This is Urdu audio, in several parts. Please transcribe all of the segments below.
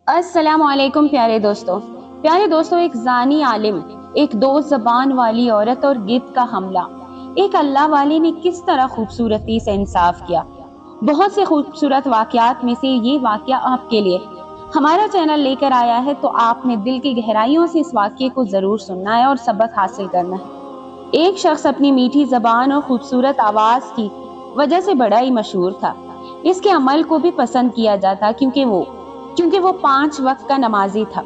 السلام علیکم پیارے دوستوں، ایک زانی عالم، ایک دو زبان والی عورت اور گدھ کا حملہ۔ ایک اللہ والے نے کس طرح خوبصورتی سے انصاف کیا۔ بہت سے خوبصورت واقعات میں سے یہ واقعہ آپ کے لیے ہمارا چینل لے کر آیا ہے، تو آپ نے دل کی گہرائیوں سے اس واقعے کو ضرور سننا ہے اور سبق حاصل کرنا ہے۔ ایک شخص اپنی میٹھی زبان اور خوبصورت آواز کی وجہ سے بڑا ہی مشہور تھا۔ اس کے عمل کو بھی پسند کیا جاتا کیونکہ وہ 5 وقت کا نمازی تھا۔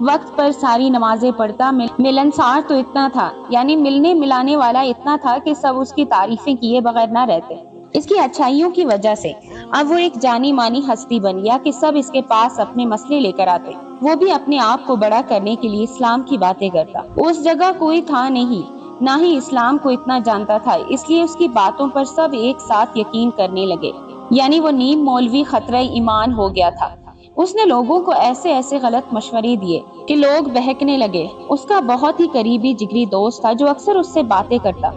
وقت پر ساری نمازیں پڑھتا، ملنسار تو اتنا تھا، یعنی ملنے ملانے والا اتنا تھا کہ سب اس کی تعریفیں کیے بغیر نہ رہتے۔ اس کی اچھائیوں کی وجہ سے اب وہ ایک جانی مانی ہستی بن گیا کہ سب اس کے پاس اپنے مسئلے لے کر آتے۔ وہ بھی اپنے آپ کو بڑا کرنے کے لیے اسلام کی باتیں کرتا۔ اس جگہ کوئی تھا نہیں، نہ ہی اسلام کو اتنا جانتا تھا، اس لیے اس کی باتوں پر سب ایک ساتھ یقین کرنے لگے، یعنی وہ نیم مولوی خطرہ ایمان ہو گیا تھا۔ اس نے لوگوں کو ایسے غلط مشورے دیے کہ لوگ بہکنے لگے۔ اس کا بہت ہی قریبی جگری دوست تھا جو اکثر اس سے باتیں کرتا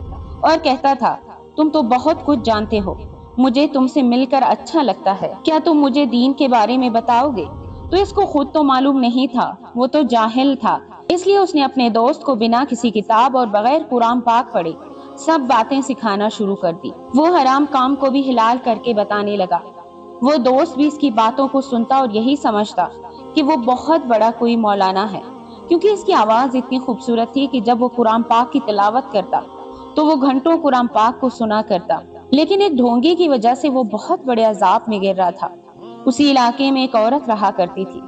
اور کہتا تھا، تم تو بہت کچھ جانتے ہو، مجھے تم سے مل کر اچھا لگتا ہے، کیا تم مجھے دین کے بارے میں بتاؤ گے؟ تو اس کو خود تو معلوم نہیں تھا، وہ تو جاہل تھا، اس لیے اس نے اپنے دوست کو بنا کسی کتاب اور بغیر قرآن پاک پڑھے سب باتیں سکھانا شروع کر دی۔ وہ حرام کام کو بھی حلال کر کے بتانے لگا۔ وہ دوست بھی اس کی باتوں کو سنتا اور یہی سمجھتا کہ وہ بہت بڑا کوئی مولانا ہے، کیونکہ اس کی آواز اتنی خوبصورت تھی کہ جب وہ قرآن پاک کی تلاوت کرتا تو وہ گھنٹوں قرآن پاک کو سنا کرتا۔ لیکن ایک ڈھونگی کی وجہ سے وہ بہت بڑے عذاب میں گر رہا تھا۔ اسی علاقے میں ایک عورت رہا کرتی تھی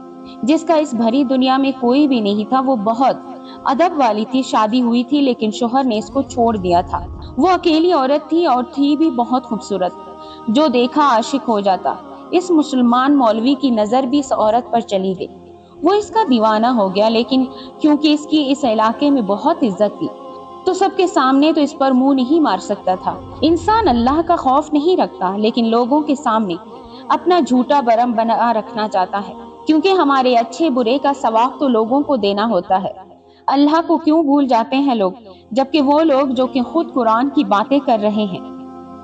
جس کا اس بھری دنیا میں کوئی بھی نہیں تھا۔ وہ بہت ادب والی تھی، شادی ہوئی تھی لیکن شوہر نے اس کو چھوڑ دیا تھا۔ وہ اکیلی عورت تھی اور تھی بھی بہت خوبصورت، جو دیکھا عاشق ہو جاتا۔ اس مسلمان مولوی کی نظر بھی اس عورت پر چلی گئی۔ وہ اس کا دیوانہ ہو گیا، لیکن کیونکہ اس کی اس علاقے میں بہت عزت تھی تو سب کے سامنے تو اس پر منہ نہیں مار سکتا تھا۔ انسان اللہ کا خوف نہیں رکھتا، لیکن لوگوں کے سامنے اپنا جھوٹا برم بنا رکھنا چاہتا ہے، کیونکہ ہمارے اچھے برے کا ثواب تو لوگوں کو دینا ہوتا ہے۔ اللہ کو کیوں بھول جاتے ہیں لوگ، جبکہ وہ لوگ جو کہ خود قرآن کی باتیں کر رہے ہیں،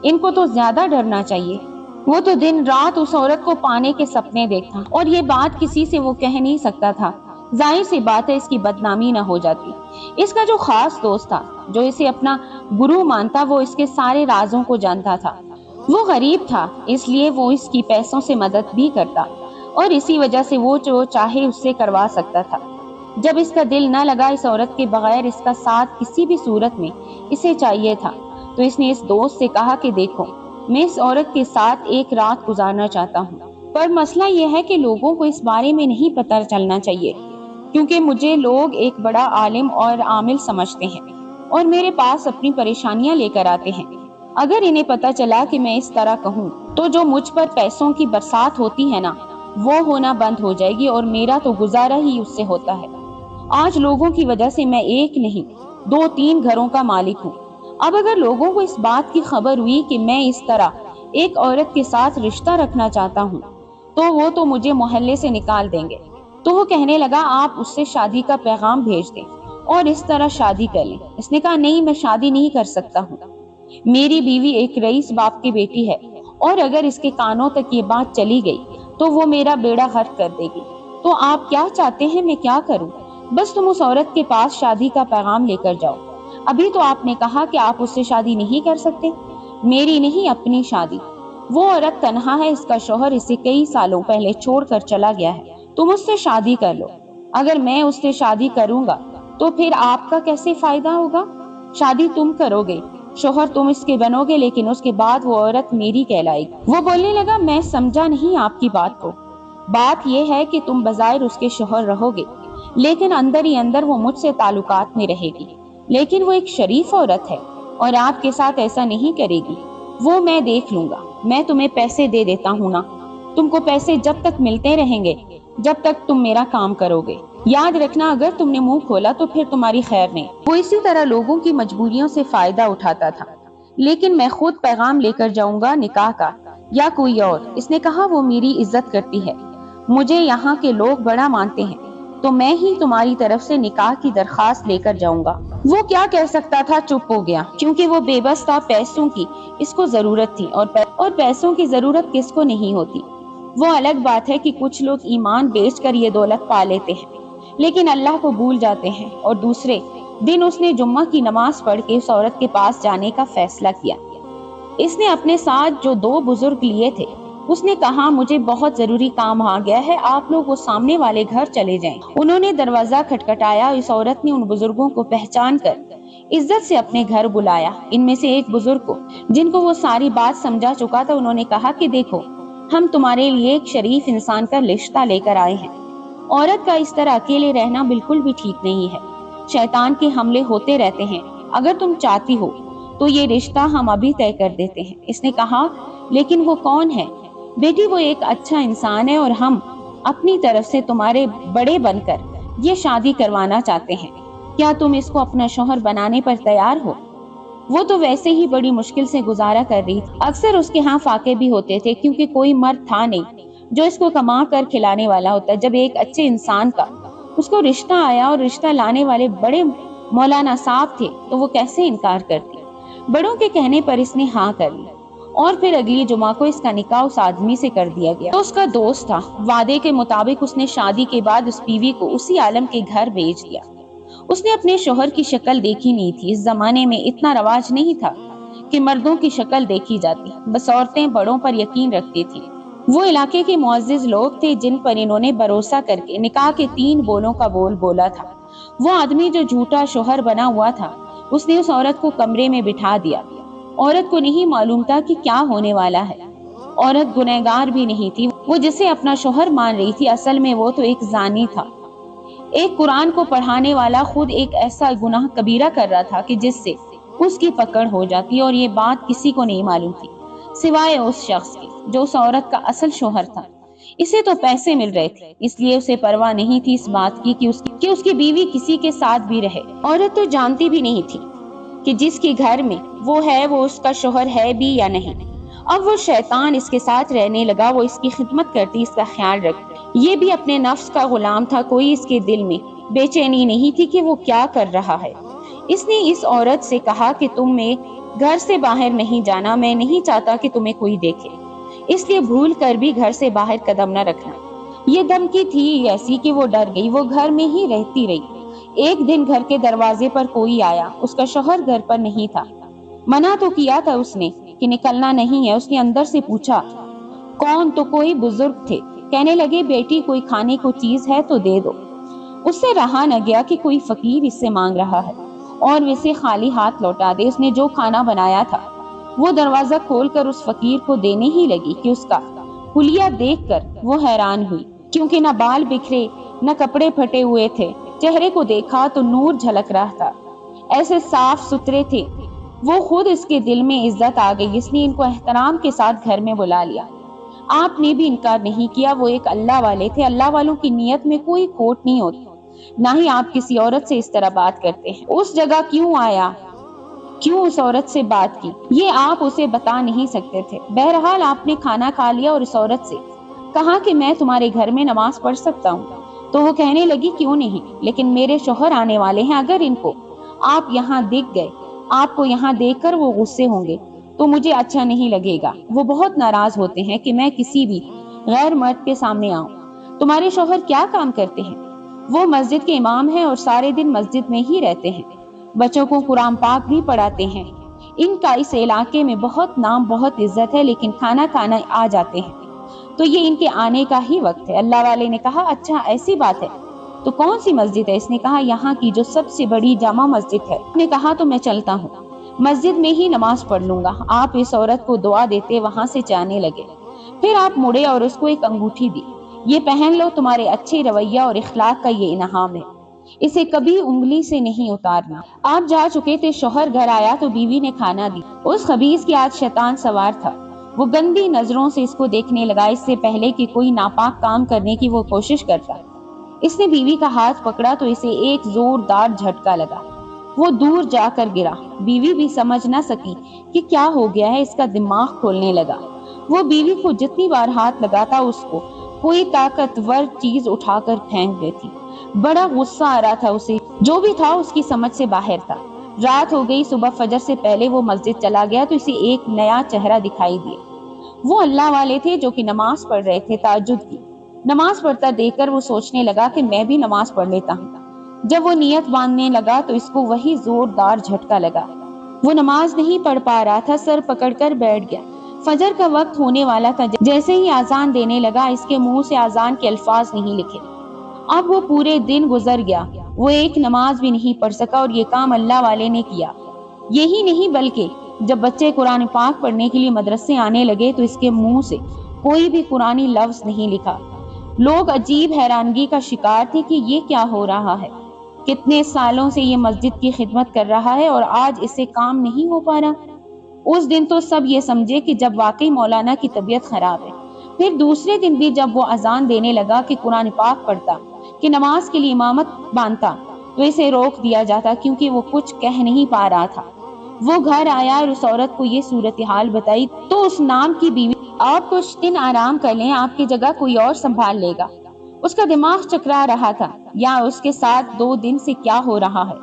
ان کو تو زیادہ ڈرنا چاہیے۔ وہ تو دن رات اس عورت کو پانے کے سپنے دیکھتا اور یہ بات کسی سے وہ کہہ نہیں سکتا تھا۔ ظاہر سی بات ہے اس کی بدنامی نہ ہو جاتی۔ اس کا جو خاص دوست تھا، جو اسے اپنا گرو مانتا، وہ اس کے سارے رازوں کو جانتا تھا۔ وہ غریب تھا، اس لیے وہ اس کی پیسوں سے مدد بھی کرتا اور اسی وجہ سے وہ جو چاہے اس سے کروا سکتا تھا۔ جب اس کا دل نہ لگا اس عورت کے بغیر اس کا ساتھ کسی بھی صورت میں اسے چاہیے تھا، تو اس نے اس دوست سے کہا کہ دیکھو، میں اس عورت کے ساتھ ایک رات گزارنا چاہتا ہوں، پر مسئلہ یہ ہے کہ لوگوں کو اس بارے میں نہیں پتہ چلنا چاہیے، کیونکہ مجھے لوگ ایک بڑا عالم اور عامل سمجھتے ہیں اور میرے پاس اپنی پریشانیاں لے کر آتے ہیں۔ اگر انہیں پتہ چلا کہ میں اس طرح کہوں تو جو مجھ پر پیسوں کی برسات ہوتی ہے نا، وہ ہونا بند ہو جائے گی اور میرا تو گزارا ہی اس سے ہوتا ہے۔ آج لوگوں کی وجہ سے میں ایک نہیں 2-3 گھروں کا مالک ہوں۔ اب اگر لوگوں کو اس بات کی خبر ہوئی کہ میں اس طرح ایک عورت کے ساتھ رشتہ رکھنا چاہتا ہوں تو وہ تو مجھے محلے سے نکال دیں گے۔ تو وہ کہنے لگا، آپ اس سے شادی کا پیغام بھیج دیں اور اس طرح شادی کر لیں۔ اس نے کہا، نہیں، میں شادی نہیں کر سکتا ہوں، میری بیوی ایک رئیس باپ کی بیٹی ہے اور اگر اس کے کانوں تک یہ بات چلی گئی تو وہ میرا بیڑا غرق کر دے گی۔ تو آپ کیا چاہتے ہیں میں کیا کروں؟ بس تم اس عورت کے پاس شادی کا پیغام لے کر جاؤ۔ ابھی تو آپ نے کہا کہ آپ اس سے شادی نہیں کر سکتے۔ میری نہیں، اپنی شادی۔ وہ عورت تنہا ہے، اس کا شوہر اسے کئی سالوں پہلے چھوڑ کر چلا گیا ہے، تم اس سے شادی کر لو۔ اگر میں اس سے شادی کروں گا تو پھر آپ کا کیسے فائدہ ہوگا؟ شادی تم کرو گے، شوہر تم اس کے بنو گے، لیکن اس کے بعد وہ عورت میری کہلائے گی۔ وہ بولنے لگا، میں سمجھا نہیں آپ کی بات کو۔ بات یہ ہے کہ تم بظاہر اس کے شوہر رہو گے، لیکن اندر ہی اندر وہ مجھ سے تعلقات میں رہے گی، لیکن وہ ایک شریف عورت ہے اور آپ کے ساتھ ایسا نہیں کرے گی۔ وہ میں دیکھ لوں گا، میں تمہیں پیسے دے دیتا ہوں نا، تم کو پیسے جب تک ملتے رہیں گے جب تک تم میرا کام کرو گے۔ یاد رکھنا، اگر تم نے منہ کھولا تو پھر تمہاری خیر نہیں۔ وہ اسی طرح لوگوں کی مجبوریوں سے فائدہ اٹھاتا تھا، لیکن میں خود پیغام لے کر جاؤں گا نکاح کا، یا کوئی اور۔ اس نے کہا، وہ میری عزت کرتی ہے، مجھے یہاں کے لوگ بڑا مانتے ہیں، تو میں ہی تمہاری طرف سے نکاح کی درخواست لے کر جاؤں گا۔ وہ کیا کہہ سکتا تھا، چپ ہو گیا، کیونکہ وہ بے بس تھا۔ پیسوں کی اس کو ضرورت تھی اور پیسوں کی ضرورت کس کو نہیں ہوتی۔ وہ الگ بات ہے کہ کچھ لوگ ایمان بیچ کر یہ دولت پا لیتے ہیں لیکن اللہ کو بھول جاتے ہیں۔ اور دوسرے دن اس نے جمعہ کی نماز پڑھ کے اس عورت کے پاس جانے کا فیصلہ کیا۔ اس نے اپنے ساتھ جو 2 بزرگ لیے تھے، اس نے کہا مجھے بہت ضروری کام آ گیا ہے، آپ لوگ وہ سامنے والے گھر چلے جائیں۔ انہوں نے دروازہ کھٹکھٹایا، اس عورت نے ان بزرگوں کو پہچان کر عزت سے اپنے گھر بلایا۔ ان میں سے ایک بزرگ کو جن کو وہ ساری بات سمجھا چکا تھا، انہوں نے کہا کہ دیکھو ہم تمہارے لیے ایک شریف انسان کا رشتہ لے کر آئے ہیں۔ عورت کا اس طرح اکیلے رہنا بالکل بھی ٹھیک نہیں ہے، شیطان کے حملے ہوتے رہتے ہیں، اگر تم چاہتی ہو تو یہ رشتہ ہم ابھی طے کر دیتے ہیں۔ اس نے کہا لیکن وہ کون ہے؟ بیٹی وہ ایک اچھا انسان ہے اور ہم اپنی طرف سے تمہارے بڑے بن کر یہ شادی کروانا چاہتے ہیں، کیا تم اس کو اپنا شوہر بنانے پر تیار ہو؟ وہ تو ویسے ہی بڑی مشکل سے گزارا کر رہی تھی، اکثر اس کے ہاں فاقے بھی ہوتے تھے کیونکہ کوئی مرد تھا نہیں جو اس کو کما کر کھلانے والا ہوتا۔ جب ایک اچھے انسان کا اس کو رشتہ آیا اور رشتہ لانے والے بڑے مولانا صاحب تھے تو وہ کیسے انکار کرتی؟ بڑوں کے کہنے پر اس نے ہاں کر لی اور پھر اگلی جمعہ کو اس کا نکاح اس آدمی سے کر دیا گیا تو اس کا دوست تھا۔ وعدے کے مطابق اس نے شادی کے بعد اس بیوی کو اسی عالم کے گھر بھیج دیا۔ اس نے اپنے شوہر کی شکل دیکھی نہیں تھی، اس زمانے میں اتنا رواج نہیں تھا کہ مردوں کی شکل دیکھی جاتی، بس عورتیں بڑوں پر یقین رکھتی تھیں۔ وہ علاقے کے معزز لوگ تھے جن پر انہوں نے بھروسہ کر کے نکاح کے 3 بولوں کا بول بولا تھا۔ وہ آدمی جو جھوٹا شوہر بنا ہوا تھا، اس نے اس عورت کو کمرے میں بٹھا دیا۔ عورت کو نہیں معلوم تھا کہ کیا ہونے والا ہے۔ عورت گنہگار بھی نہیں تھی، وہ جسے اپنا شوہر مان رہی تھی اصل میں وہ تو ایک زانی تھا۔ ایک قرآن کو پڑھانے والا خود ایک ایسا گناہ کبیرہ کر رہا تھا کہ جس سے اس کی پکڑ ہو جاتی، اور یہ بات کسی کو نہیں معلوم تھی سوائے اس شخص کے جو اس عورت کا اصل شوہر تھا۔ اسے تو پیسے مل رہے تھے، اس لیے اسے پرواہ نہیں تھی اس بات کی کہ اس کی بیوی کسی کے ساتھ بھی رہے۔ عورت تو جانتی بھی نہیں تھی کہ جس کے گھر میں وہ ہے وہ اس کا شوہر ہے بھی یا نہیں۔ اب وہ شیطان اس کے ساتھ رہنے لگا، وہ اس کی خدمت کرتی، اس کا خیال رکھتی، یہ بھی اپنے نفس کا غلام تھا۔ کوئی اس کے دل میں بے چینی نہیں تھی کہ وہ کیا کر رہا ہے۔ اس نے اس عورت سے کہا کہ تمہیں گھر سے باہر نہیں جانا، میں نہیں چاہتا کہ تمہیں کوئی دیکھے، اس لیے بھول کر بھی گھر سے باہر قدم نہ رکھنا۔ یہ دھمکی تھی ایسی کہ وہ ڈر گئی، وہ گھر میں ہی رہتی رہی۔ ایک دن گھر کے دروازے پر کوئی آیا، اس کا شوہر گھر پر نہیں تھا۔ منع تو کیا تھا اس نے کہ نکلنا نہیں ہے۔ اس نے اندر سے پوچھا کون؟ تو کوئی بزرگ تھے، کہنے لگے بیٹی کوئی کھانے کو چیز ہے تو دے دو۔ اس سے رہا نہ گیا کہ کوئی فقیر اس سے مانگ رہا ہے اور اسے خالی ہاتھ لوٹا دے۔ اس نے جو کھانا بنایا تھا وہ دروازہ کھول کر اس فقیر کو دینے ہی لگی کہ اس کا حلیہ دیکھ کر وہ حیران ہوئی، کیونکہ نہ بال بکھرے نہ کپڑے پھٹے ہوئے تھے، چہرے کو دیکھا تو نور جھلک رہا تھا، ایسے صاف ستھرے تھے۔ وہ خود اس کے دل میں عزت آ گئی، اس نے ان کو احترام کے ساتھ گھر میں بلا لیا۔ آپ نے بھی انکار نہیں کیا، وہ ایک اللہ والے تھے، اللہ والوں کی نیت میں کوئی کھوٹ نہیں ہوتی، نہ ہی آپ کسی عورت سے اس طرح بات کرتے ہیں۔ اس جگہ کیوں آیا، کیوں اس عورت سے بات کی، یہ آپ اسے بتا نہیں سکتے تھے۔ بہرحال آپ نے کھانا کھا لیا اور اس عورت سے کہا کہ میں تمہارے گھر میں نماز پڑھ سکتا ہوں؟ تو وہ کہنے لگی کیوں نہیں، لیکن میرے شوہر آنے والے ہیں، اگر ان کو آپ یہاں دکھ گئے، آپ کو یہاں دیکھ کر وہ غصے ہوں گے تو مجھے اچھا نہیں لگے گا۔ وہ بہت ناراض ہوتے ہیں کہ میں کسی بھی غیر مرد کے سامنے آؤں۔ تمہارے شوہر کیا کام کرتے ہیں؟ وہ مسجد کے امام ہیں اور سارے دن مسجد میں ہی رہتے ہیں، بچوں کو قرآن پاک بھی پڑھاتے ہیں۔ ان کا اس علاقے میں بہت نام، بہت عزت ہے، لیکن کھانا کھانا آ جاتے ہیں تو یہ ان کے آنے کا ہی وقت ہے۔ اللہ والے نے کہا اچھا ایسی بات ہے تو کون سی مسجد ہے؟ اس نے کہا یہاں کی جو سب سے بڑی جامع مسجد ہے۔ نے کہا تو میں چلتا ہوں، مسجد میں ہی نماز پڑھ لوں گا۔ آپ اس عورت کو دعا دیتے وہاں سے جانے لگے، پھر آپ مڑے اور اس کو ایک انگوٹھی دی، یہ پہن لو، تمہارے اچھے رویہ اور اخلاق کا یہ انعام ہے، اسے کبھی انگلی سے نہیں اتارنا۔ آپ جا چکے تھے، شوہر گھر آیا تو بیوی نے کھانا دی۔ اس خبیث کے آج شیطان سوار تھا، وہ گندی نظروں سے اس کو دیکھنے لگا، اس سے پہلے کہ کوئی ناپاک کام کرنے کی وہ کوشش کرتا۔ اس نے بیوی کا ہاتھ پکڑا تو اسے ایک زوردار جھٹکا لگا، وہ دور جا کر گرا۔ بیوی بھی سمجھ نہ سکی کہ کیا ہو گیا ہے، اس کا دماغ کھولنے لگا۔ وہ بیوی کو جتنی بار ہاتھ لگاتا اس کو کوئی طاقتور چیز اٹھا کر پھینک دیتی۔ بڑا غصہ آ رہا تھا اسے، جو بھی تھا اس کی سمجھ سے باہر تھا۔ رات ہو گئی، صبح فجر سے پہلے وہ مسجد چلا گیا تو اسے ایک نیا چہرہ دکھائی دیا۔ وہ اللہ والے تھے جو کہ نماز پڑھ رہے تھے تہجد کی۔ نماز پڑھتا دیکھ کر وہ سوچنے لگا کہ میں بھی نماز پڑھ لیتا ہوں۔ جب وہ نیت باندھنے لگا تو اس کو وہی زوردار جھٹکا لگا۔ وہ نماز نہیں پڑھ پا رہا تھا، سر پکڑ کر بیٹھ گیا۔ فجر کا وقت ہونے والا تھا، جیسے ہی اذان دینے لگا اس کے منہ سے اذان کے الفاظ نہیں لکھے۔ اب وہ پورے دن گزر گیا، وہ ایک نماز بھی نہیں پڑھ سکا، اور یہ کام اللہ والے نے کیا۔ یہی نہیں بلکہ جب بچے قرآن پاک پڑھنے کے لیے مدرسے آنے لگے تو اس کے منہ سے کوئی بھی قرآنی لفظ نہیں لکھا۔ لوگ عجیب حیرانگی کا شکار تھے کہ یہ کیا ہو رہا ہے، کتنے سالوں سے یہ مسجد کی خدمت کر رہا ہے اور آج اس سے کام نہیں ہو پا رہا۔ اس دن تو سب یہ سمجھے کہ جب واقعی مولانا کی طبیعت خراب ہے۔ پھر دوسرے دن بھی جب وہ اذان دینے لگا کہ قرآن پاک پڑھتا، کہ نماز کے لیے امامت باندھتا، تو اسے روک دیا جاتا کیونکہ وہ کچھ کہہ نہیں پا رہا تھا۔ وہ گھر آیا اور اس عورت کو یہ صورتحال بتائی تو اس نام کی بیوی، آپ کچھ دن آرام کر لیں، آپ کی جگہ کوئی اور سنبھال لے گا۔ اس کا دماغ چکرا رہا تھا، یا اس کے ساتھ 2 دن سے کیا ہو رہا ہے۔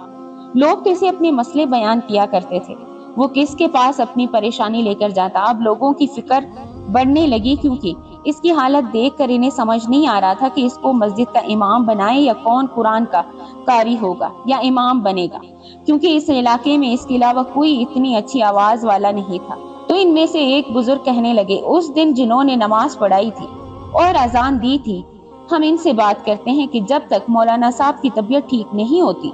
لوگ کیسے اپنے مسئلے بیان کیا کرتے تھے، وہ کس کے پاس اپنی پریشانی لے کر جاتا۔ اب لوگوں کی فکر بڑھنے لگی کیونکہ اس کی حالت دیکھ کر انہیں سمجھ نہیں آ رہا تھا کہ اس کو مسجد کا امام بنائے یا کون قرآن کا قاری ہوگا یا امام بنے گا، کیونکہ اس علاقے میں اس کے علاوہ کوئی اتنی اچھی آواز والا نہیں تھا۔ تو ان میں سے ایک بزرگ کہنے لگے، اس دن جنہوں نے نماز پڑھائی تھی اور اذان دی تھی، ہم ان سے بات کرتے ہیں کہ جب تک مولانا صاحب کی طبیعت ٹھیک نہیں ہوتی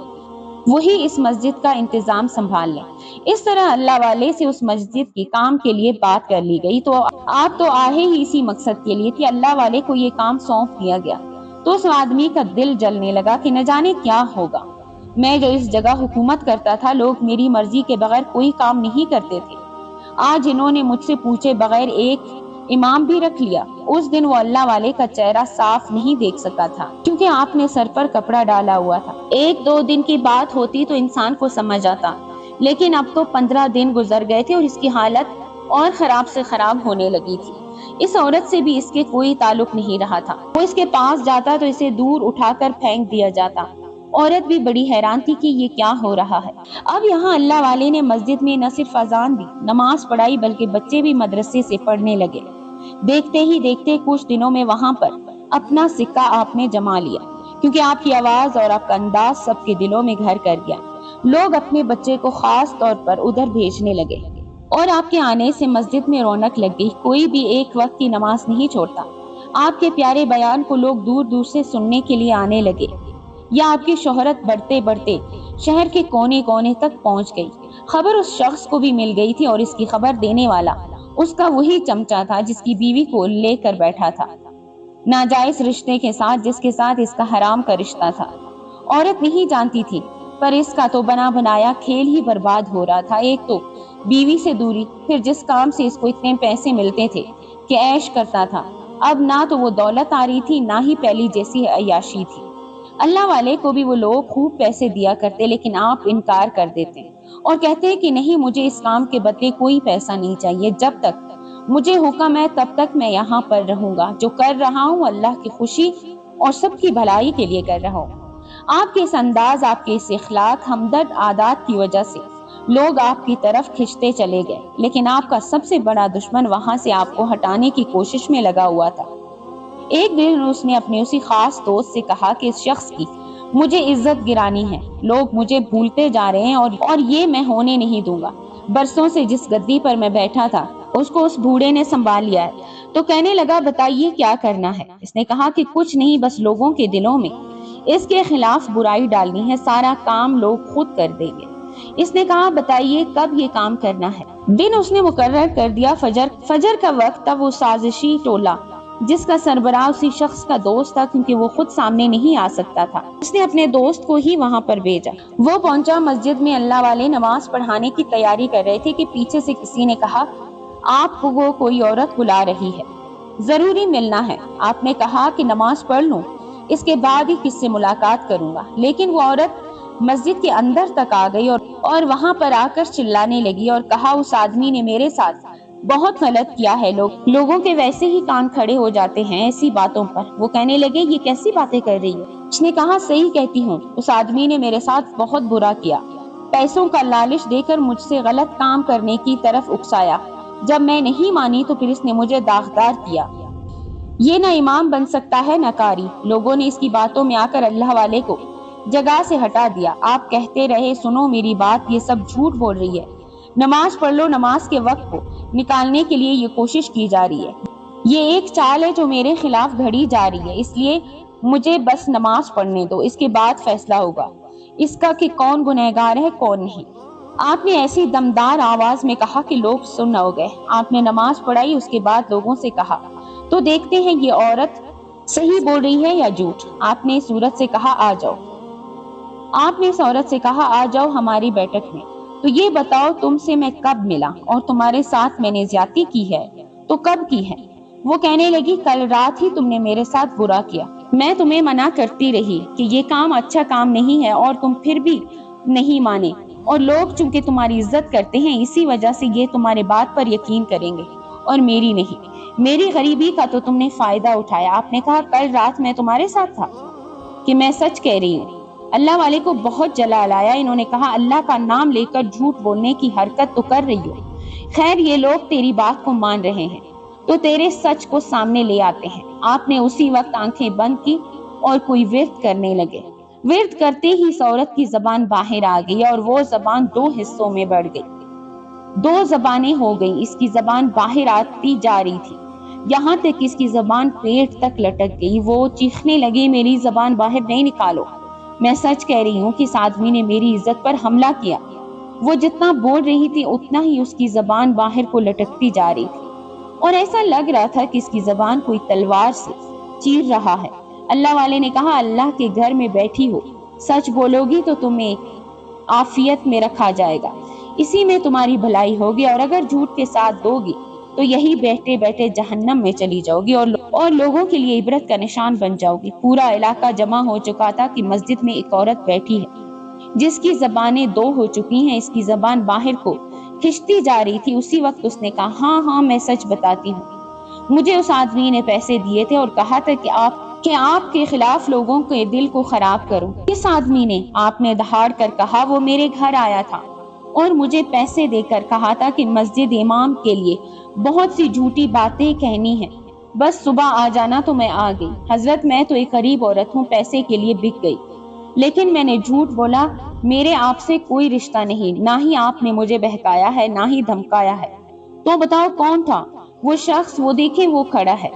وہی اس مسجد کا انتظام سنبھال لیں۔ اس طرح اللہ والے سے اس مسجد کی کام کے لیے بات کر لی گئی۔ تو آپ تو آئے ہی اسی مقصد کے لیے تھی، اللہ والے کو یہ کام سونپ دیا گیا۔ تو اس آدمی کا دل جلنے لگا کہ نہ جانے کیا ہوگا۔ میں جو اس جگہ حکومت کرتا تھا، لوگ میری مرضی کے بغیر کوئی کام نہیں کرتے تھے۔ آج انہوں نے مجھ سے پوچھے بغیر ایک امام بھی رکھ لیا۔ اس دن وہ اللہ والے کا چہرہ صاف نہیں دیکھ سکا تھا کیونکہ آپ نے سر پر کپڑا ڈالا ہوا تھا۔ 1-2 دن کی بات ہوتی تو انسان کو سمجھ آتا، لیکن اب تو 15 دن گزر گئے تھے اور اس کی حالت اور خراب سے خراب ہونے لگی تھی۔ اس عورت سے بھی اس کے کوئی تعلق نہیں رہا تھا۔ وہ اس کے پاس جاتا تو اسے دور اٹھا کر پھینک دیا جاتا۔ عورت بھی بڑی حیران تھی کہ یہ کیا ہو رہا ہے۔ اب یہاں اللہ والے نے مسجد میں نہ صرف اذان دی، نماز پڑھائی، بلکہ بچے بھی مدرسے سے پڑھنے لگے۔ دیکھتے ہی دیکھتے کچھ دنوں میں وہاں پر اپنا سکہ آپ نے جما لیا، کیونکہ آپ کی آواز اور آپ کا انداز سب کے دلوں میں گھر کر گیا۔ لوگ اپنے بچے کو خاص طور پر ادھر بھیجنے لگے اور آپ کے آنے سے مسجد میں رونق لگ گئی۔ کوئی بھی ایک وقت کی نماز نہیں چھوڑتا۔ آپ کے پیارے بیان کو لوگ دور دور سے سننے کے لیے آنے لگے، یا آپ کی شہرت بڑھتے بڑھتے شہر کے کونے کونے تک پہنچ گئی۔ خبر اس شخص کو بھی مل گئی تھی اور اس کی خبر دینے والا اس کا وہی چمچا تھا جس کی بیوی کو لے کر بیٹھا تھا، ناجائز رشتے کے ساتھ، جس کے ساتھ اس کا حرام کا رشتہ تھا۔ عورت نہیں جانتی تھی، پر اس کا تو بنا بنایا کھیل ہی برباد ہو رہا تھا۔ ایک تو بیوی سے دوری، پھر جس کام سے اس کو اتنے پیسے ملتے تھے کہ عیش کرتا تھا، اب نہ تو وہ دولت آ رہی تھی، نہ ہی پہلی جیسی عیاشی تھی۔ اللہ والے کو بھی وہ لوگ خوب پیسے دیا کرتے، لیکن آپ انکار کر دیتے اور کہتے ہیں کہ نہیں، مجھے اس کام کے بدلے کوئی پیسہ نہیں چاہیے، جب تک مجھے حکم ہے تب تک میں یہاں پر رہوں گا۔ جو کر رہا ہوں اللہ کی خوشی اور سب کی بھلائی کے لیے کر رہا ہوں۔ آپ کے اس انداز، آپ کے اس اخلاق ہمدرد عادات کی وجہ سے لوگ آپ کی طرف کھنچتے چلے گئے، لیکن آپ کا سب سے بڑا دشمن وہاں سے آپ کو ہٹانے کی کوشش میں لگا ہوا تھا۔ ایک دن اس نے اپنے اسی خاص دوست سے کہا کہ اس شخص کی مجھے عزت گرانی ہے، لوگ مجھے بھولتے جا رہے ہیں اور یہ میں ہونے نہیں دوں گا۔ برسوں سے جس گدی پر میں بیٹھا تھا اس کو اس بوڑھے نے سنبھال لیا ہے۔ تو کہنے لگا، بتائیے کیا کرنا ہے؟ اس نے کہا کہ کچھ نہیں، بس لوگوں کے دلوں میں اس کے خلاف برائی ڈالنی ہے، سارا کام لوگ خود کر دیں گے۔ اس نے کہا، بتائیے کب یہ کام کرنا ہے؟ دن اس نے مقرر کر دیا، فجر کا وقت تھا۔ وہ سازشی ٹولہ جس کا سربراہ اسی شخص کا دوست تھا، کیونکہ وہ خود سامنے نہیں آ سکتا تھا، اس نے اپنے دوست کو ہی وہاں پر بھیجا۔ وہ پہنچا مسجد میں، اللہ والے نماز پڑھانے کی تیاری کر رہے تھے کہ پیچھے سے کسی نے کہا، آپ کو وہ کوئی عورت بلا رہی ہے، ضروری ملنا ہے۔ آپ نے کہا کہ نماز پڑھ لوں، اس کے بعد ہی کس سے ملاقات کروں گا، لیکن وہ عورت مسجد کے اندر تک آ گئی اور وہاں پر آ کر چلانے لگی اور کہا، اس آدمی نے میرے ساتھ بہت غلط کیا ہے۔ لوگوں کے ویسے ہی کان کھڑے ہو جاتے ہیں ایسی باتوں پر۔ وہ کہنے لگے، یہ کیسی باتیں کر رہی ہے؟ اس نے کہا، صحیح کہتی ہوں، اس آدمی نے میرے ساتھ بہت برا کیا، پیسوں کا لالچ دے کر مجھ سے غلط کام کرنے کی طرف اکسایا، جب میں نہیں مانی تو پھر اس نے مجھے داغدار کیا۔ یہ نہ امام بن سکتا ہے نہ قاری۔ لوگوں نے اس کی باتوں میں آ کر اللہ والے کو جگہ سے ہٹا دیا۔ آپ کہتے رہے سنو میری بات، یہ سب جھوٹ بول رہی ہے، نماز پڑھ لو۔ نماز کے وقت کو نکالنے کے لیے یہ کوشش کی جا رہی ہے، یہ ایک چال ہے جو میرے خلاف گھڑی جا رہی ہے، اس لیے مجھے بس نماز پڑھنے دو، اس کے بعد فیصلہ ہوگا اس کا کہ کون گنہگار ہے کون نہیں۔ آپ نے ایسی دمدار آواز میں کہا کہ لوگ سن ہو گئے۔ آپ نے نماز پڑھائی، اس کے بعد لوگوں سے کہا تو دیکھتے ہیں یہ عورت صحیح بول رہی ہے یا جھوٹ۔ آپ نے اس عورت سے کہا آ جاؤ۔ آپ نے اس عورت سے کہا آ جاؤ ہماری بیٹھک میں، تو یہ بتاؤ تم سے میں کب ملا اور تمہارے ساتھ میں نے زیادتی کی ہے تو کب کی ہے؟ وہ کہنے لگی کل رات ہی تم نے میرے ساتھ برا کیا، میں تمہیں منع کرتی رہی کہ یہ کام اچھا کام نہیں ہے اور تم پھر بھی نہیں مانے، اور لوگ چونکہ تمہاری عزت کرتے ہیں اسی وجہ سے یہ تمہارے بات پر یقین کریں گے اور میری نہیں۔ میری غریبی کا تو تم نے فائدہ اٹھایا۔ آپ نے کہا کل رات میں تمہارے ساتھ تھا کہ میں سچ کہہ رہی ہوں۔ اللہ والے کو بہت جلال آیا۔ انہوں نے کہا اللہ کا نام لے کر جھوٹ بولنے کی حرکت تو کر رہی ہو، خیر یہ لوگ تیری بات کو مان رہے ہیں تو تیرے سچ کو سامنے لے آتے ہیں۔ آپ نے اسی وقت آنکھیں بند کی اور کوئی ورد کرنے لگے۔ ورد کرتے ہی اس عورت کی زبان باہر آ گئی اور وہ زبان دو حصوں میں بڑھ گئی، دو زبانیں ہو گئیں۔ اس کی زبان باہر آتی جا رہی تھی یہاں تک اس کی زبان پیٹ تک لٹک گئی۔ وہ چیخنے لگی میری زبان باہر نہیں نکالو، میں سچ کہہ رہی ہوں کہ اس آدمی نے میری عزت پر حملہ کیا۔ وہ جتنا بول رہی تھی اتنا ہی اس کی زبان باہر کو لٹکتی جا رہی تھی اور ایسا لگ رہا تھا کہ اس کی زبان کوئی تلوار سے چیر رہا ہے۔ اللہ والے نے کہا اللہ کے گھر میں بیٹھی ہو، سچ بولو گی تو تمہیں عافیت میں رکھا جائے گا، اسی میں تمہاری بھلائی ہوگی، اور اگر جھوٹ کے ساتھ دو گی تو یہی بیٹھے بیٹھے جہنم میں چلی جاؤ گی اور لوگوں کے لیے عبرت کا نشان بن جاؤ گی۔ پورا علاقہ جمع ہو چکا تھا کہ مسجد میں ایک عورت بیٹھی ہے جس کی زبانیں دو ہو چکی ہیں، اس کی زبان باہر کو کھنچتی جا رہی تھی۔ اسی وقت اس نے کہا ہاں ہاں میں سچ بتاتی ہوں، مجھے اس آدمی نے پیسے دیے تھے اور کہا تھا کہ آپ کے خلاف لوگوں کے دل کو خراب کروں۔ کس آدمی نے؟ آپ نے دہاڑ کر کہا وہ میرے گھر آیا تھا اور مجھے پیسے دے کر کہا تھا کہ مسجد امام کے لیے بہت سی جھوٹی باتیں کہنی ہیں، بس صبح آ جانا۔ تو میں آ گئی۔ حضرت میں تو ایک غریب عورت ہوں، پیسے کے لیے بک گئی، لیکن میں نے جھوٹ بولا، میرے آپ سے کوئی رشتہ نہیں، نہ ہی آپ نے مجھے بہکایا ہے نہ ہی دھمکایا ہے۔ تو بتاؤ کون تھا وہ شخص؟ وہ دیکھیں وہ کھڑا ہے،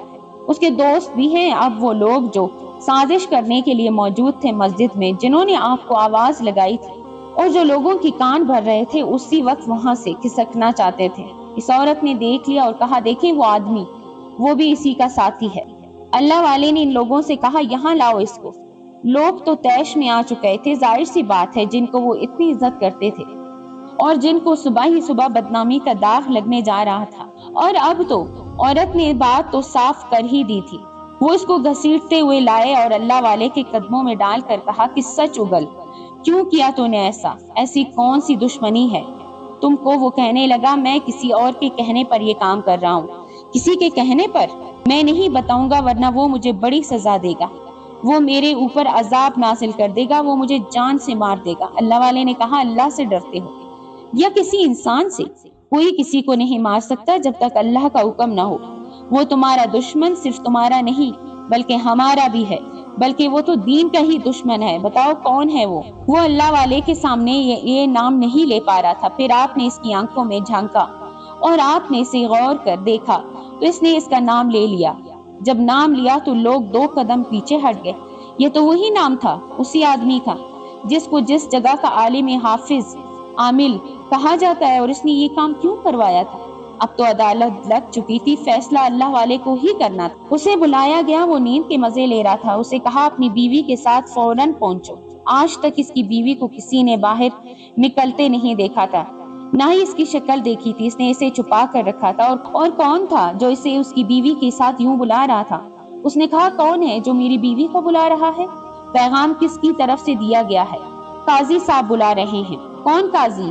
اس کے دوست بھی ہیں۔ اب وہ لوگ جو سازش کرنے کے لیے موجود تھے مسجد میں، جنہوں نے آپ کو آواز لگائی تھی اور جو لوگوں کی کان بھر رہے تھے، اسی وقت وہاں سے کھسکنا چاہتے تھے۔ اس عورت نے دیکھ لیا اور کہا دیکھیں وہ آدمی، وہ بھی اسی کا ساتھی ہے۔ اللہ والے نے ان لوگوں سے کہا یہاں لاؤ اس کو۔ لوگ تو طیش میں آ چکے تھے، ظاہر سی بات ہے جن کو وہ اتنی عزت کرتے تھے اور جن کو صبح ہی صبح بدنامی کا داغ لگنے جا رہا تھا، اور اب تو عورت نے بات تو صاف کر ہی دی تھی۔ وہ اس کو گھسیٹتے ہوئے لائے اور اللہ والے کے قدموں میں ڈال کر کہا کہ سچ اگل، کیوں کیا تو نے ایسا؟ ایسی کون سی دشمنی ہے تم کو؟ وہ کہنے لگا میں کسی اور کے کہنے پر یہ کام کر رہا ہوں۔ کسی کے کہنے پر؟ میں نہیں بتاؤں گا ورنہ وہ مجھے بڑی سزا دے گا، وہ میرے اوپر عذاب نازل کر دے گا، وہ مجھے جان سے مار دے گا۔ اللہ والے نے کہا اللہ سے ڈرتے ہو یا کسی انسان سے؟ کوئی کسی کو نہیں مار سکتا جب تک اللہ کا حکم نہ ہو۔ وہ تمہارا دشمن صرف تمہارا نہیں بلکہ ہمارا بھی ہے، بلکہ وہ تو دین کا ہی دشمن ہے۔ بتاؤ کون ہے وہ؟ وہ اللہ والے کے سامنے یہ نام نہیں لے پا رہا تھا۔ پھر آپ نے اس کی آنکھوں میں جھانکا اور آپ نے اسے غور کر دیکھا تو اس نے اس کا نام لے لیا۔ جب نام لیا تو لوگ دو قدم پیچھے ہٹ گئے۔ یہ تو وہی نام تھا، اسی آدمی کا جس کو جس جگہ کا عالم حافظ عامل کہا جاتا ہے، اور اس نے یہ کام کیوں کروایا تھا؟ اب تو عدالت لگ چکی تھی، فیصلہ اللہ والے کو ہی کرنا تھا۔ اسے بلایا گیا، وہ نیند کے مزے لے رہا تھا۔ اسے کہا اپنی بیوی کے ساتھ فوراً پہنچو۔ آج تک اس کی بیوی کو کسی نے باہر نکلتے نہیں دیکھا تھا، نہ ہی اس کی شکل دیکھی تھی، اس نے اسے چھپا کر رکھا تھا۔ اور کون تھا جو اسے اس کی بیوی کے ساتھ یوں بلا رہا تھا؟ اس نے کہا کون ہے جو میری بیوی کو بلا رہا ہے؟ پیغام کس کی طرف سے دیا گیا ہے؟ قاضی صاحب بلا رہے ہیں۔ کون قاضی؟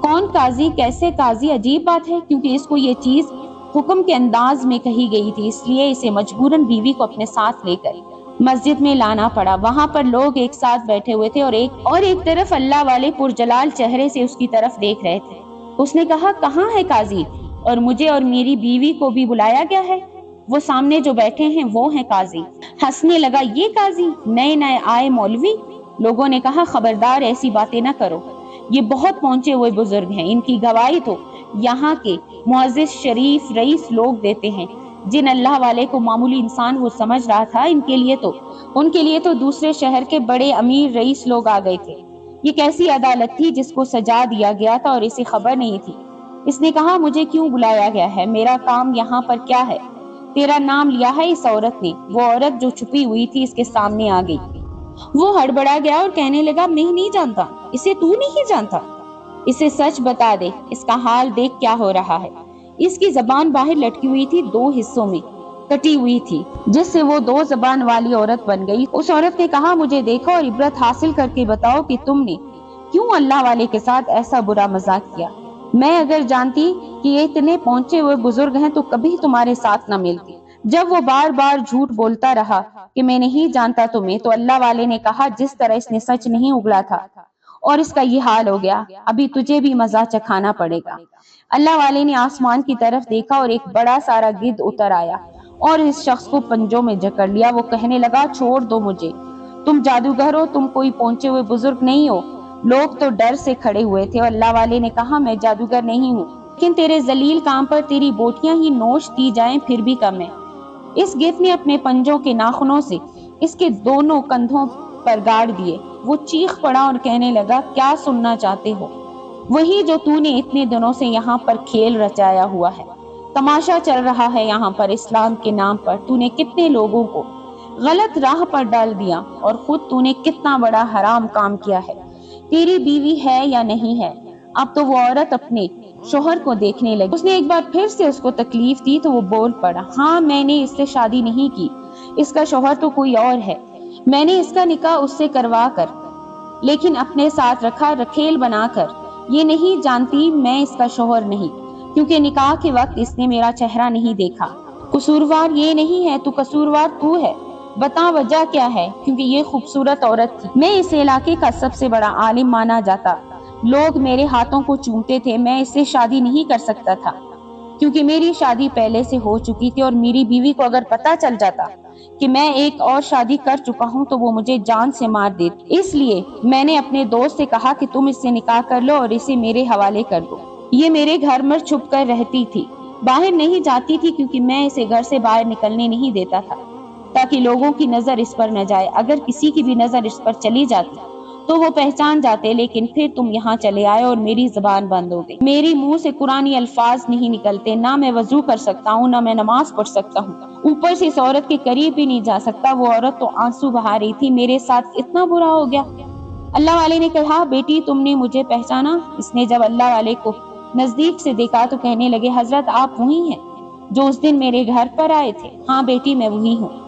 کون قاضی؟ کیسے قاضی؟ عجیب بات ہے کیونکہ اس کو یہ چیز حکم کے انداز میں کہی گئی تھی، اس لیے اسے مجبوراً بیوی کو اپنے ساتھ لے کر مسجد میں لانا پڑا۔ وہاں پر لوگ ایک ساتھ بیٹھے ہوئے تھے اور ایک طرف اللہ والے پرجلال چہرے سے اس کی طرف دیکھ رہے تھے۔ اس نے کہا کہاں ہے قاضی؟ اور مجھے اور میری بیوی کو بھی بلایا گیا ہے۔ وہ سامنے جو بیٹھے ہیں وہ ہیں قاضی۔ ہنسنے لگا، یہ قاضی نئے نئے آئے مولوی؟ لوگوں نے کہا خبردار ایسی باتیں نہ کرو، یہ بہت پہنچے ہوئے بزرگ ہیں، ان کی گواہی تو یہاں کے معزز شریف رئیس لوگ دیتے ہیں۔ جن اللہ والے کو معمولی انسان وہ سمجھ رہا تھا، ان کے لیے تو دوسرے شہر کے بڑے امیر رئیس لوگ آ گئے تھے۔ یہ کیسی عدالت تھی جس کو سجا دیا گیا تھا اور اسے خبر نہیں تھی؟ اس نے کہا مجھے کیوں بلایا گیا ہے، میرا کام یہاں پر کیا ہے؟ تیرا نام لیا ہے اس عورت نے۔ وہ عورت جو چھپی ہوئی تھی اس کے سامنے آ گئی۔ وہ ہڑبڑا گیا اور کہنے لگا میں نہیں جانتا اسے، تو نہیں جانتا؟ اسے سچ بتا دے، اس کا حال دیکھ کیا ہو رہا ہے۔ اس کی زبان باہر لٹکی ہوئی تھی، دو حصوں میں کٹی ہوئی تھی، جس سے وہ دو زبان والی عورت بن گئی۔ اس عورت نے کہا مجھے دیکھو اور عبرت حاصل کر کے بتاؤ کہ تم نے کیوں اللہ والے کے ساتھ ایسا برا مذاق کیا۔ میں اگر جانتی کہ یہ اتنے پہنچے ہوئے بزرگ ہیں تو کبھی تمہارے ساتھ نہ ملتی۔ جب وہ بار بار جھوٹ بولتا رہا کہ میں نہیں جانتا تمہیں، تو اللہ والے نے کہا جس طرح اس نے سچ نہیں اگلا تھا اور اس کا یہ حال ہو گیا، ابھی تجھے بھی مزہ چکھانا پڑے گا۔ اللہ والے نے آسمان کی طرف دیکھا اور ایک بڑا سارا گدھ اتر آیا اور اس شخص کو پنجوں میں جکڑ لیا۔ وہ کہنے لگا چھوڑ دو مجھے، تم جادوگر ہو، تم کوئی پہنچے ہوئے بزرگ نہیں ہو۔ لوگ تو ڈر سے کھڑے ہوئے تھے اور اللہ والے نے کہا میں جادوگر نہیں ہوں، لیکن تیرے ذلیل کام پر تیری بوٹیاں ہی نوش دی جائیں پھر بھی کم ہے۔ اس گدھ نے اپنے پنجوں کے ناخنوں سے اس کے دونوں کندھوں پر گاڑ دیے۔ وہ چیخ پڑا اور کہنے لگا کیا سننا چاہتے ہو؟ وہی جو تو نے اتنے دنوں سے یہاں پر کھیل رچایا ہوا ہے، تماشا چل رہا ہے یہاں پر اسلام کے نام پر۔ تو نے کتنے لوگوں کو غلط راہ پر ڈال دیا اور خود تو نے کتنا بڑا حرام کام کیا ہے۔ تیری بیوی ہے یا نہیں ہے؟ اب تو وہ عورت اپنے شوہر کو دیکھنے لگی۔ اس نے ایک بار پھر سے اس کو تکلیف دی تو وہ بول پڑا ہاں میں نے اس سے شادی نہیں کی، اس کا شوہر تو کوئی اور ہے۔ میں نے اس کا نکاح اس سے کروا کر لیکن اپنے ساتھ رکھا رکھیل بنا کر۔ یہ نہیں جانتی میں اس کا شوہر نہیں، کیونکہ نکاح کے وقت اس نے میرا چہرہ نہیں دیکھا۔ قصوروار یہ نہیں ہے، تو قصوروار تو ہے۔ بتا وجہ کیا ہے؟ کیونکہ یہ خوبصورت عورت تھی۔ میں اس علاقے کا سب سے بڑا عالم مانا جاتا، لوگ میرے ہاتھوں کو چومتے تھے۔ میں اس سے شادی نہیں کر سکتا تھا کیونکہ میری شادی پہلے سے ہو چکی تھی، اور میری بیوی کو اگر پتا چل جاتا کہ میں ایک اور شادی کر چکا ہوں تو وہ مجھے جان سے مار دیتی۔ اس لیے میں نے اپنے دوست سے کہا کہ تم اس سے نکاح کر لو اور اسے میرے حوالے کر دو۔ یہ میرے گھر میں چھپ کر رہتی تھی، باہر نہیں جاتی تھی، کیونکہ میں اسے گھر سے باہر نکلنے نہیں دیتا تھا تاکہ لوگوں کی نظر اس پر نہ جائے۔ اگر کسی کی بھی نظر اس پر چلی جاتی تو وہ پہچان جاتے، لیکن پھر تم یہاں چلے آئے اور میری زبان بند ہو گئی۔ میری منہ سے قرآنی الفاظ نہیں نکلتے، نہ میں وضو کر سکتا ہوں، نہ میں نماز پڑھ سکتا ہوں، اوپر سے اس عورت کے قریب بھی نہیں جا سکتا۔ وہ عورت تو آنسو بہا رہی تھی، میرے ساتھ اتنا برا ہو گیا۔ اللہ والے نے کہا بیٹی تم نے مجھے پہچانا؟ اس نے جب اللہ والے کو نزدیک سے دیکھا تو کہنے لگے حضرت آپ وہی ہیں جو اس دن میرے گھر پر آئے تھے؟ ہاں بیٹی میں وہی ہوں،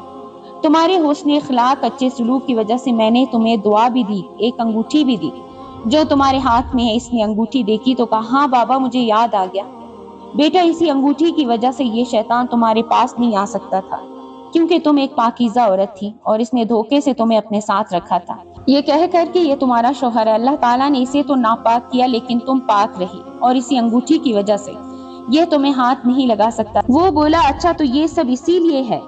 تمہارے حسن اخلاق اچھے سلوک کی وجہ سے میں نے تمہیں دعا بھی دی، ایک انگوٹھی بھی دی جو تمہارے ہاتھ میں ہے۔ اس نے انگوٹھی دیکھی تو کہا ہاں بابا مجھے یاد آ گیا، بیٹا اسی انگوٹھی کی وجہ سے یہ شیطان تمہارے پاس نہیں آ سکتا تھا، کیونکہ تم ایک پاکیزہ عورت تھی اور اس نے دھوکے سے تمہیں اپنے ساتھ رکھا تھا، یہ کہہ کر کہ یہ تمہارا شوہر ہے۔ اللہ تعالیٰ نے اسے تو ناپاک کیا لیکن تم پاک رہی، اور اسی انگوٹھی کی وجہ سے یہ تمہیں ہاتھ نہیں لگا سکتا۔ وہ بولا اچھا تو یہ سب اسی لیے ہے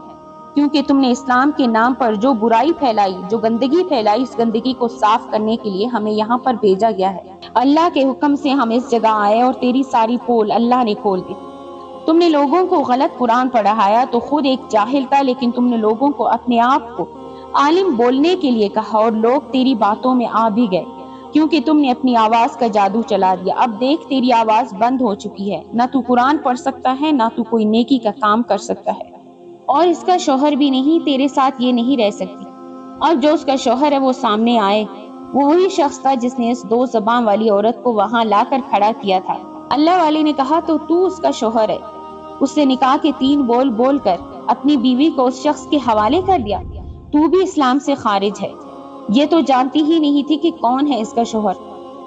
کیونکہ تم نے اسلام کے نام پر جو برائی پھیلائی، جو گندگی پھیلائی، اس گندگی کو صاف کرنے کے لیے ہمیں یہاں پر بھیجا گیا ہے۔ اللہ کے حکم سے ہم اس جگہ آئے اور تیری ساری پول اللہ نے کھول دی۔ تم نے لوگوں کو غلط قرآن پڑھایا، تو خود ایک جاہل تھا، لیکن تم نے لوگوں کو اپنے آپ کو عالم بولنے کے لیے کہا اور لوگ تیری باتوں میں آ بھی گئے، کیونکہ تم نے اپنی آواز کا جادو چلا دیا۔ اب دیکھ تیری آواز بند ہو چکی ہے، نہ تو قرآن پڑھ سکتا ہے، نہ تو کوئی نیکی کا کام کر سکتا ہے، اور اس کا شوہر بھی نہیں، تیرے ساتھ یہ نہیں رہ سکتی۔ اور جو اس کا شوہر ہے وہ سامنے آئے۔ وہ وہی شخص تھا جس نے اس دو زبان والی عورت کو وہاں لا کر کھڑا کیا تھا۔ اللہ والے نے کہا تو اس کا شوہر ہے؟ اس سے نکاح کے 3 بول بول کر اپنی بیوی کو اس شخص کے حوالے کر دیا، تو بھی اسلام سے خارج ہے۔ یہ تو جانتی ہی نہیں تھی کہ کون ہے اس کا شوہر۔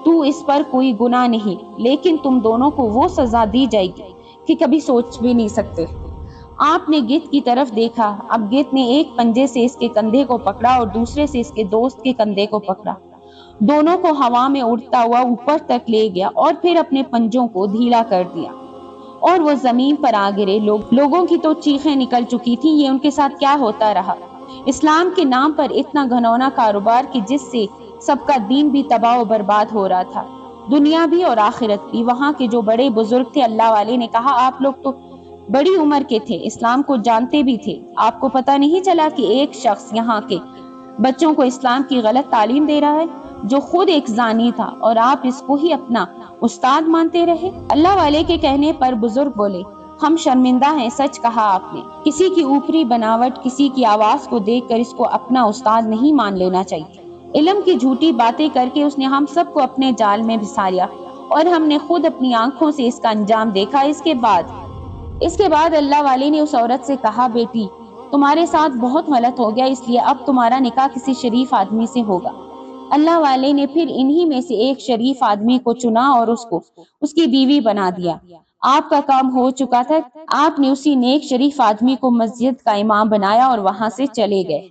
تو اس پر کوئی گناہ نہیں، لیکن تم دونوں کو وہ سزا دی جائے گی کہ کبھی سوچ بھی نہیں سکتے۔ آپ نے گدھ کی طرف دیکھا، اب گدھ نے ایک پنجے سے اس کے کندھے کو پکڑا اور دوسرے سے اس کے دوست کے کندھے کو پکڑا، دونوں کو ہوا میں اڑتا ہوا اوپر تک لے گیا اور پھر اپنے پنجوں کو ڈھیلا کر دیا۔ اور وہ زمین پر آ گرے۔ لوگوں کی تو چیخیں نکل چکی تھی، یہ ان کے ساتھ کیا ہوتا رہا؟ اسلام کے نام پر اتنا گھنونا کاروبار کہ جس سے سب کا دین بھی تباہ و برباد ہو رہا تھا، دنیا بھی اور آخرت بھی۔ وہاں کے جو بڑے بزرگ تھے اللہ والے نے کہا، آپ لوگ تو بڑی عمر کے تھے، اسلام کو جانتے بھی تھے، آپ کو پتہ نہیں چلا کہ ایک شخص یہاں کے بچوں کو اسلام کی غلط تعلیم دے رہا ہے، جو خود ایک زانی تھا، اور آپ اس کو ہی اپنا استاد مانتے رہے؟ اللہ والے کے کہنے پر بزرگ بولے، ہم شرمندہ ہیں، سچ کہا آپ نے۔ کسی کی اوپری بناوٹ، کسی کی آواز کو دیکھ کر اس کو اپنا استاد نہیں مان لینا چاہیے۔ علم کی جھوٹی باتیں کر کے اس نے ہم سب کو اپنے جال میں پھنسا لیا، اور ہم نے خود اپنی آنکھوں سے اس کا انجام دیکھا۔ اس کے بعد اللہ والے نے اس عورت سے کہا، بیٹی تمہارے ساتھ بہت غلط ہو گیا، اس لیے اب تمہارا نکاح کسی شریف آدمی سے ہوگا۔ اللہ والے نے پھر انہی میں سے ایک شریف آدمی کو چنا اور اس کو اس کی بیوی بنا دیا۔ آپ کا کام ہو چکا تھا، آپ نے اسی نیک شریف آدمی کو مسجد کا امام بنایا اور وہاں سے چلے گئے۔